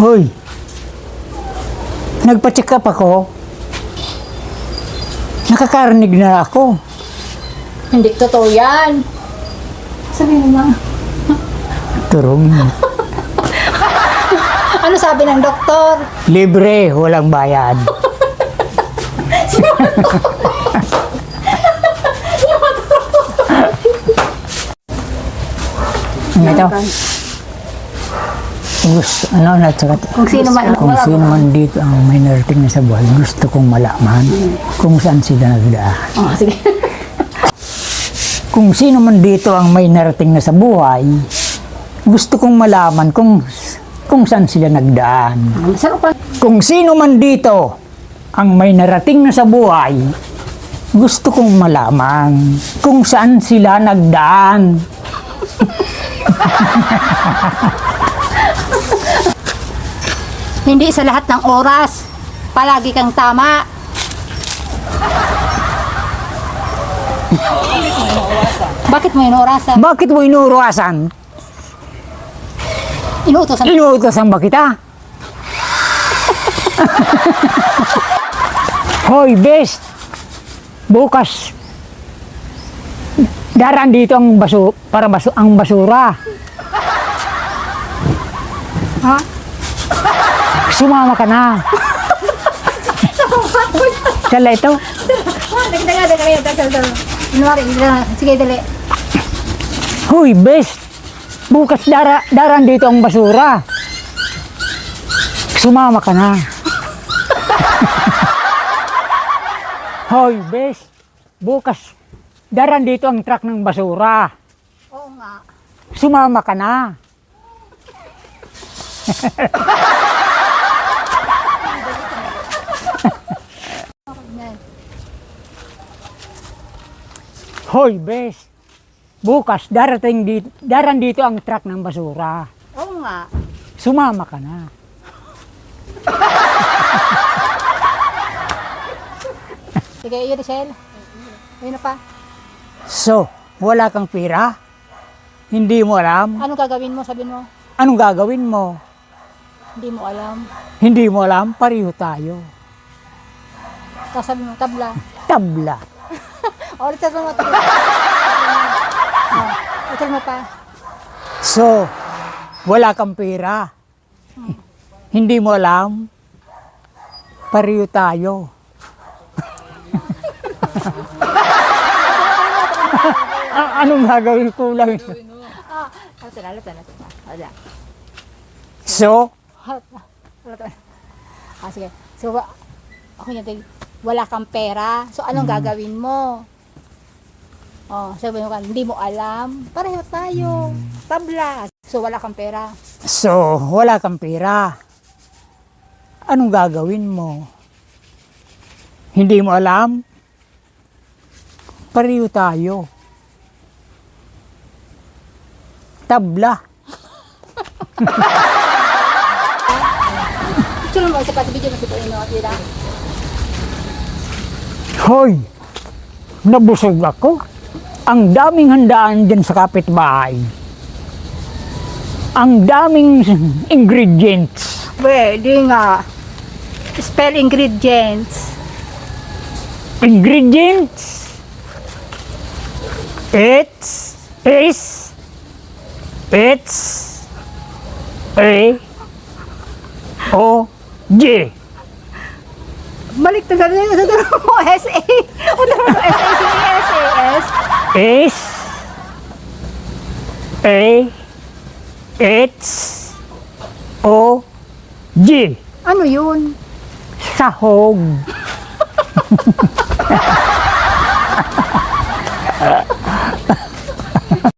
Hoy, nagpa-check up ako. Nakakarinig na ako. Hindi totoo yan. Sabihin mo lang. Turong. Ano sabi ng doktor? Libre, walang bayad. Ano ito? Kung sino man. Kung sino man dito ang may narating na sa buhay, gusto kong malaman kung saan sila nagdaan. Oh, sige. Kung sino man dito ang may narating na sa buhay, gusto kong malaman kung saan sila nagdaan. Sarap pa. Kung sino man dito ang may narating na sa buhay, gusto kong malaman kung saan sila nagdaan. Hindi sa lahat ng oras. Palagi kang tama. Bakit mo inurasan? Bakit mo inuurasan? Inuutosan. Inuutasan ba kita? Hoy, best! Bukas, daraan dito ang ang basura. Ha? Sumama ka na. Sala ito? Sige, dali. Hoy, best! Bukas daraan dito ang basura. Sumama ka na. Hoy, best! Bukas daraan dito ang truck ng basura. Oo nga. Sumama ka na. Hoy, best! Bukas daraan dito ang truck ng basura. Oo nga. Sumama ka na. Sige, iyo, Richelle. Ayun na pa. So, wala kang pera? Hindi mo alam? Anong gagawin mo? Sabihin mo. Anong gagawin mo? Hindi mo alam. Hindi mo alam? Pareho tayo. Tapos sabi mo, tabla. Tabla. Ulit mo, tabla. Ulit mo pa. So, wala kang pera? Hindi mo alam? Pareho tayo. Anong gagawin ko lang? So, Sige. So, ako niya, wala kang pera. So, anong gagawin mo? Oh, sabi mo ka, hindi mo alam. Pareho tayo. Tabla. So, wala kang pera. wala kang pera. Anong gagawin mo? Hindi mo alam? Pareho tayo. Tabla. Picture mo sa video mo sa Pinoy. Hoy, nabusog ako. Ang daming handaan dyan sa kapitbahay. Ang daming ingredients. Pwede nga. Spell ingredients. Ingredients? It's A O J. Balik na gano'n. Sa mo, S.A. Ano mo, S.A. S A H O G. Ano yun? Sahog.